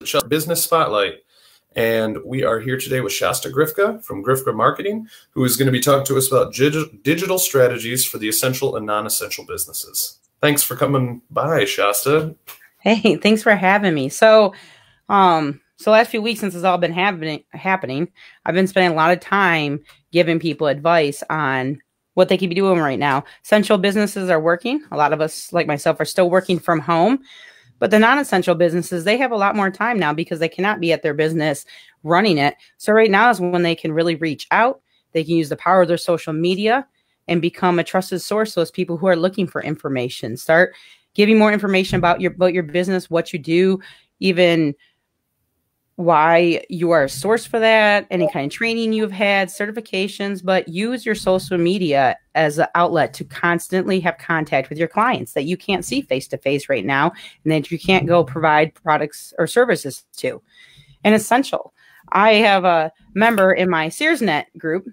Shasta Business Spotlight. And we are here today with Shasta Grifka from Grifka Marketing, who is going to be talking to us about digital strategies for the essential and non-essential businesses. Thanks for coming by, Shasta. Hey, thanks for having me. So last few weeks since it's all been happening, I've been spending a lot of time giving people advice on what they could be doing right now. Essential businesses are working. A lot of us, like myself, are still working from home. But the non-essential businesses, they have a lot more time now because they cannot be at their business running it. So right now is when they can really reach out. They can use the power of their social media and become a trusted source to those people who are looking for information. Start giving more information about your business, what you do, even why you are a source for that, any kind of training you've had, certifications, but use your social media as an outlet to constantly have contact with your clients that you can't see face-to-face right now and that you can't go provide products or services to. And essential. I have a member in my SearsNet group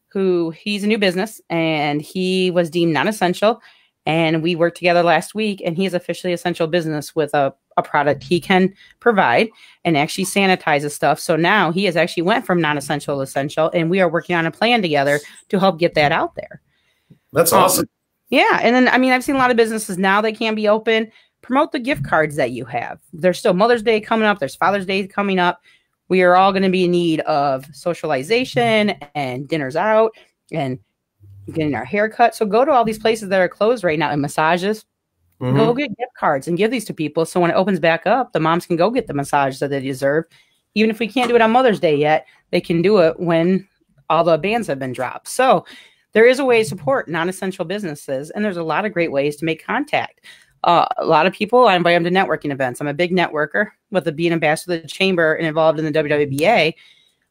who he's a new business and he was deemed non-essential. And we worked together last week and he is officially essential business with a product he can provide and actually sanitizes stuff. So now he has actually went from non-essential to essential, and we are working on a plan together to help get that out there. That's awesome. Yeah. And then, I mean, I've seen a lot of businesses now that can be open. Promote the gift cards that you have. There's still Mother's Day coming up. There's Father's Day coming up. We are all going to be in need of socialization and dinners out and getting our hair cut. So go to all these places that are closed right now and massages. Go get gift cards and give these to people. So when it opens back up, the moms can go get the massage that they deserve. Even if we can't do it on Mother's Day yet, they can do it when all the bans have been dropped. So there is a way to support non-essential businesses. And there's a lot of great ways to make contact. A lot of people, I invite them to networking events. I'm a big networker with being ambassador of the chamber and involved in the WWBA.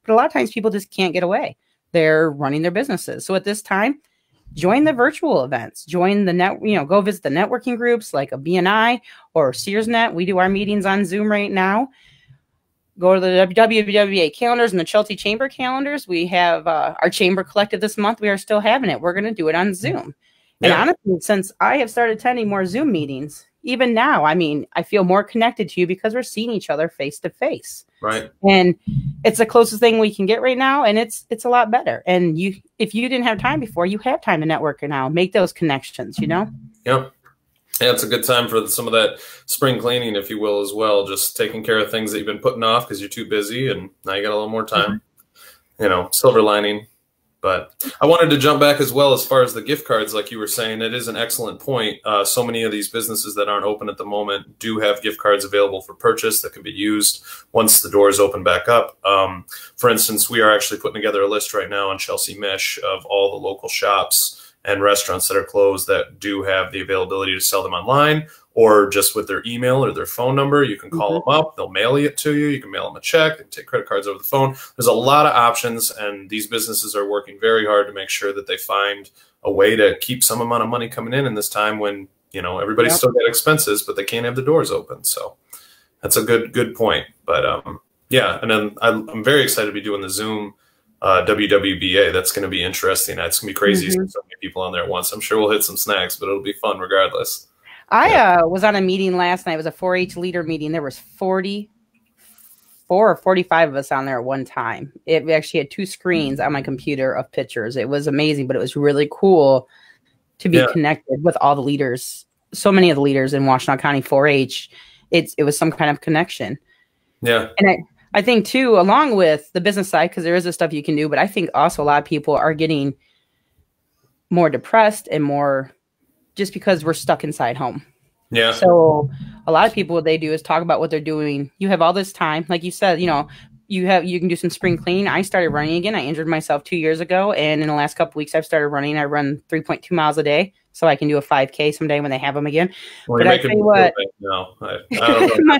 But a lot of times people just can't get away. They're running their businesses. So at this time, join the virtual events, join the go visit the networking groups like a BNI or SearsNet. We do our meetings on Zoom right now. Go to the WWBA calendars and the Chelsea Chamber calendars. We have our chamber collective this month. We are still having it. We're going to do it on Zoom. Yeah. And honestly, since I have started attending more Zoom meetings, even now, I mean, I feel more connected to you because we're seeing each other face to face. Right. And it's the closest thing we can get right now. And it's a lot better. And if you didn't have time before, you have time to network now, make those connections, you know? Yep. Yeah, it's a good time for some of that spring cleaning, if you will, as well. Just taking care of things that you've been putting off because you're too busy and now you got a little more time, silver lining. But I wanted to jump back as well as far as the gift cards, like you were saying. It is an excellent point. So many of these businesses that aren't open at the moment do have gift cards available for purchase that can be used once the doors open back up. For instance, we are actually putting together a list right now on Chelsea Mish of all the local shops and restaurants that are closed that do have the availability to sell them online or just with their email or their phone number. You can call them up. They'll mail it to you. You can mail them a check. They can take credit cards over the phone. There's a lot of options, and these businesses are working very hard to make sure that they find a way to keep some amount of money coming in this time when, everybody's still got expenses, but they can't have the doors open. So that's a good point. But yeah, and then I'm very excited to be doing the Zoom WWBA. That's going to be interesting. It's going to be crazy. So many people on there at once. I'm sure we'll hit some snacks, but it'll be fun regardless. I was on a meeting last night. It was a 4-H leader meeting. There was 44 or 45 of us on there at one time. We actually had 2 screens on my computer of pictures. It was amazing, but it was really cool to be connected with all the leaders. So many of the leaders in Washtenaw County 4-H. It was some kind of connection. Yeah. And I think too, along with the business side, because there is this stuff you can do, but I think also a lot of people are getting more depressed and more just because we're stuck inside home. Yeah. So a lot of people, what they do is talk about what they're doing. You have all this time. Like you said, you can do some spring cleaning. I started running again. I injured myself 2 years ago. And in the last couple of weeks, I've started running. I run 3.2 miles a day. So I can do a 5K someday when they have them again. Well, but I tell you what, no, I don't know.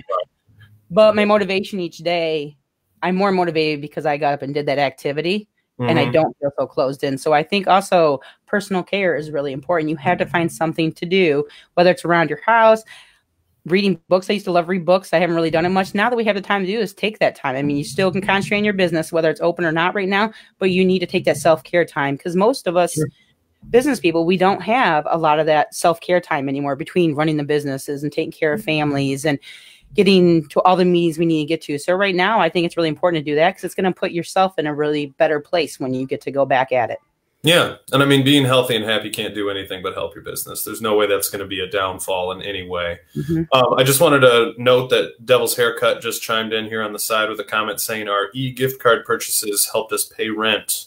But my motivation each day, I'm more motivated because I got up and did that activity. And I don't feel so closed in. So I think also personal care is really important. You have to find something to do, whether it's around your house, reading books. I used to love read books. I haven't really done it much. Now that we have the time to do is take that time. I mean, you still can concentrate on your business, whether it's open or not right now, but you need to take that self-care time because most of us business people, we don't have a lot of that self-care time anymore between running the businesses and taking care of families. And getting to all the meetings we need to get to. So right now, I think it's really important to do that because it's going to put yourself in a really better place when you get to go back at it. Yeah. And I mean, being healthy and happy can't do anything but help your business. There's no way that's going to be a downfall in any way. I just wanted to note that Devil's Haircut just chimed in here on the side with a comment saying our e-gift card purchases helped us pay rent.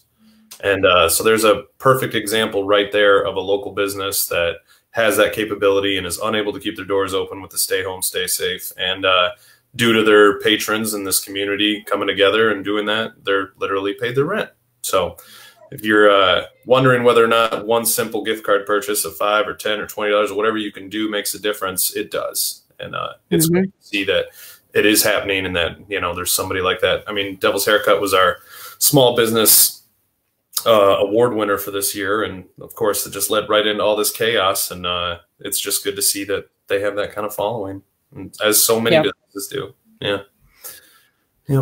And so there's a perfect example right there of a local business that has that capability and is unable to keep their doors open with the stay home, stay safe. And due to their patrons in this community coming together and doing that, they're literally paid their rent. So if you're wondering whether or not one simple gift card purchase of $5 or $10 or $20 or whatever you can do makes a difference, it does. And it's great to see that it is happening and that, you know, there's somebody like that. I mean, Devil's Haircut was our small business award winner for this year. And of course, it just led right into all this chaos. And it's just good to see that they have that kind of following, as so many businesses do. Yeah.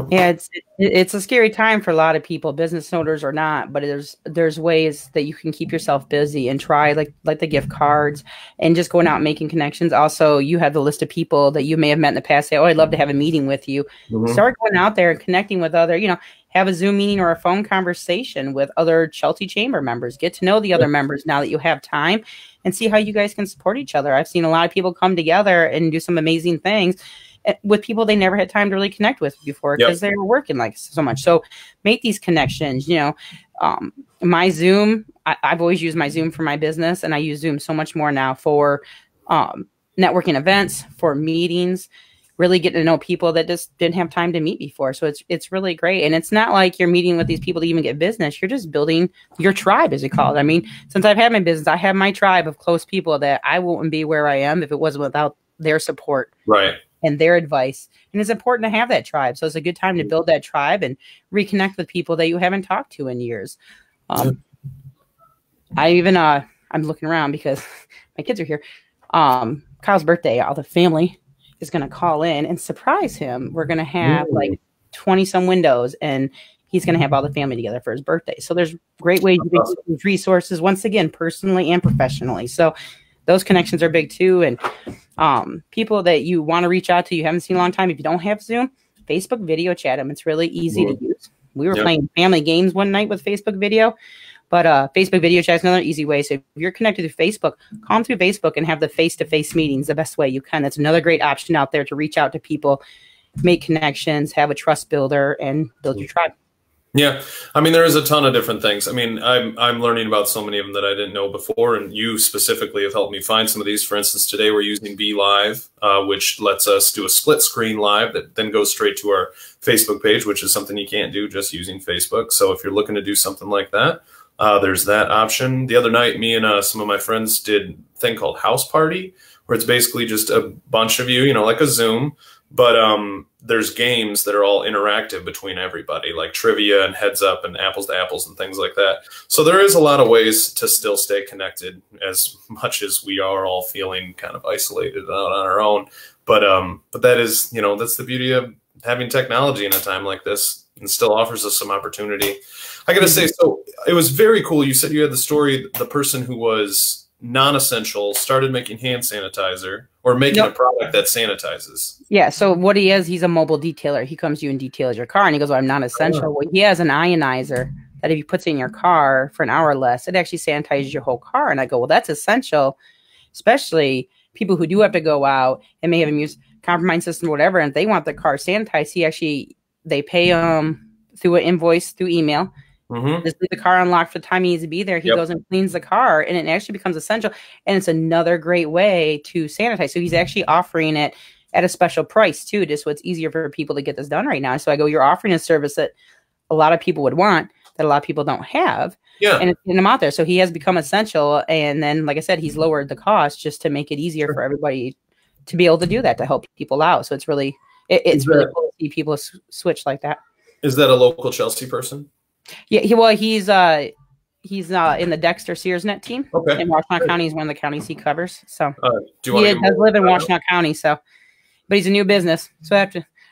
Yeah, it's a scary time for a lot of people, business owners or not, but there's ways that you can keep yourself busy and try like the gift cards and just going out and making connections. Also, you have the list of people that you may have met in the past say, oh, I'd love to have a meeting with you. Start going out there and connecting with other, you know, have a Zoom meeting or a phone conversation with other Chelsea Chamber members. Get to know the other members now that you have time and see how you guys can support each other. I've seen a lot of people come together and do some amazing things with people they never had time to really connect with before because they were working like so much. So make these connections, you know, my Zoom, I've always used my Zoom for my business, and I use Zoom so much more now for networking events, for meetings, really getting to know people that just didn't have time to meet before. So it's really great. And it's not like you're meeting with these people to even get business. You're just building your tribe, as we call it. I mean, since I've had my business, I have my tribe of close people that I wouldn't be where I am if it wasn't without their support. Right. And their advice. And it's important to have that tribe. So it's a good time to build that tribe and reconnect with people that you haven't talked to in years. I even, I'm looking around because my kids are here. Kyle's birthday, all the family is going to call in and surprise him. We're going to have like 20 some windows, and he's going to have all the family together for his birthday. So there's great ways to get these resources, once again, personally and professionally. So those connections are big too. And people that you want to reach out to, you haven't seen in a long time. If you don't have Zoom, Facebook video chat them. It's really easy to use. We were playing family games one night with Facebook video, but Facebook video chat is another easy way. So if you're connected to Facebook, call them through Facebook and have the face-to-face meetings the best way you can. That's another great option out there to reach out to people, make connections, have a trust builder, and build your tribe. Yeah. I mean, there is a ton of different things. I mean, I'm learning about so many of them that I didn't know before. And you specifically have helped me find some of these. For instance, today we're using Be Live, which lets us do a split screen live that then goes straight to our Facebook page, which is something you can't do just using Facebook. So if you're looking to do something like that, there's that option. The other night, me and some of my friends did a thing called House Party, where it's basically just a bunch of you, you know, like a Zoom, but there's games that are all interactive between everybody, like trivia and heads up and apples to apples and things like that. So there is a lot of ways to still stay connected, as much as we are all feeling kind of isolated on our own. But that is, you know, that's the beauty of having technology in a time like this, and still offers us some opportunity. I got to say, so it was very cool. You said you had the story, the person who was non-essential started making hand sanitizer, or making a product that sanitizes. Yeah. So what he is, he's a mobile detailer. He comes to you and details your car, and he goes, well, I'm non-essential. Well, he has an ionizer that if you put it in your car for an hour or less, it actually sanitizes your whole car. And I go, well, that's essential, especially people who do have to go out and may have a compromised system or whatever, and they want the car sanitized. They pay through an invoice through email. Just leave the car unlocked for the time he needs to be there. He goes and cleans the car, and it actually becomes essential. And it's another great way to sanitize. So he's actually offering it at a special price too, just so it's easier for people to get this done right now. So I go, you're offering a service that a lot of people would want, that a lot of people don't have. Yeah. And it's getting them out there. So he has become essential. And then, like I said, he's lowered the cost just to make it easier for everybody to be able to do that, to help people out. So it's really, it's really cool to see people switch like that. Is that a local Chelsea person? Yeah, he's in the Dexter SearsNet team. Okay. And Washtenaw County is one of the counties he covers. So he does live in Washtenaw County. So, but he's a new business, so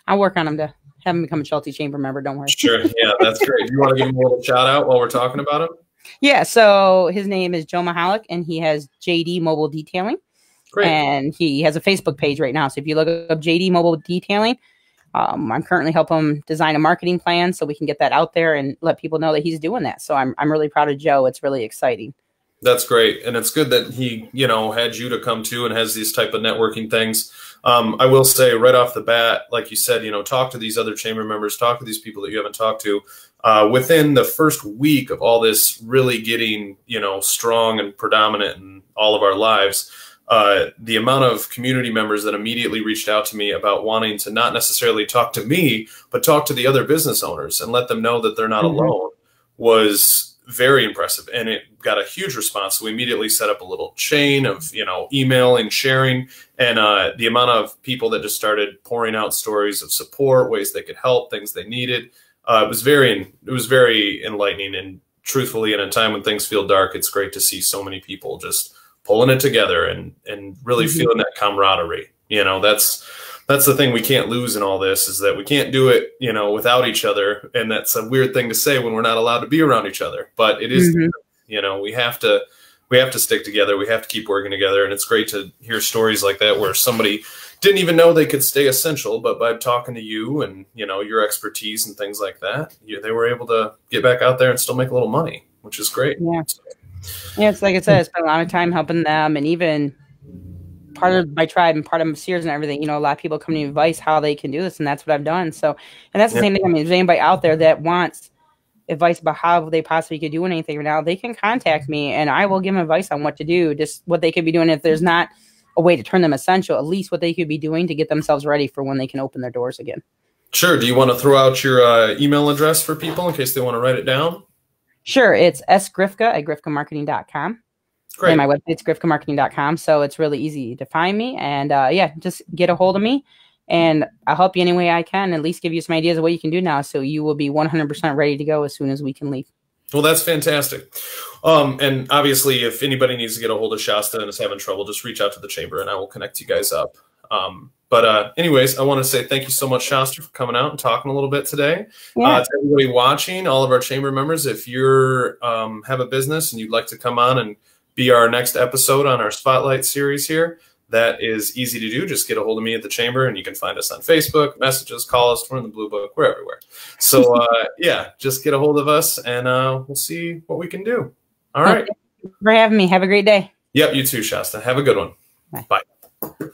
I'll work on him to have him become a Chelsea Chamber member. Don't worry. Sure. Yeah, that's great. You want to give him a little shout out while we're talking about him? Yeah. So his name is Joe Mahalik, and he has JD Mobile Detailing. Great. And he has a Facebook page right now. So if you look up JD Mobile Detailing, I'm currently helping him design a marketing plan so we can get that out there and let people know that he's doing that. So I'm really proud of Joe. It's really exciting. That's great. And it's good that he, had you to come to and has these type of networking things. I will say right off the bat, like you said, talk to these other chamber members, talk to these people that you haven't talked to. Within the first week of all this really getting, strong and predominant in all of our lives, the amount of community members that immediately reached out to me about wanting to not necessarily talk to me, but talk to the other business owners and let them know that they're not alone was very impressive. And it got a huge response. So we immediately set up a little chain of, emailing, sharing, and the amount of people that just started pouring out stories of support, ways they could help, things they needed. It was very enlightening. And truthfully, in a time when things feel dark, it's great to see so many people just pulling it together and really feeling that camaraderie. That's the thing we can't lose in all this, is that we can't do it, without each other. And that's a weird thing to say when we're not allowed to be around each other, but it is, we have to stick together. We have to keep working together. And it's great to hear stories like that where somebody didn't even know they could stay essential, but by talking to you and, your expertise and things like that, they were able to get back out there and still make a little money, which is great. Yeah. Yeah. It's like I said, I spent a lot of time helping them, and even part of my tribe and part of Sears and everything, a lot of people come to me advice how they can do this, and that's what I've done. So, and that's the same thing. I mean, if there's anybody out there that wants advice about how they possibly could do anything right now, they can contact me and I will give them advice on what to do, just what they could be doing. If there's not a way to turn them essential, at least what they could be doing to get themselves ready for when they can open their doors again. Sure. Do you want to throw out your email address for people in case they want to write it down? Sure. It's sgrifka@grifkamarketing.com. Great. And my website's grifkamarketing.com. So it's really easy to find me. And just get a hold of me and I'll help you any way I can, at least give you some ideas of what you can do now. So you will be 100% ready to go as soon as we can leave. Well, that's fantastic. And obviously, if anybody needs to get a hold of Shasta and is having trouble, just reach out to the chamber and I will connect you guys up. But anyways, I want to say thank you so much, Shasta, for coming out and talking a little bit today. To everybody watching, all of our chamber members, if you're have a business and you'd like to come on and be our next episode on our Spotlight series here, that is easy to do. Just get a hold of me at the chamber, and you can find us on Facebook, messages, call us. We're in the Blue Book. We're everywhere. So, just get a hold of us, and we'll see what we can do. All right. Thank you for having me. Have a great day. Yep, you too, Shasta. Have a good one. Bye. Bye.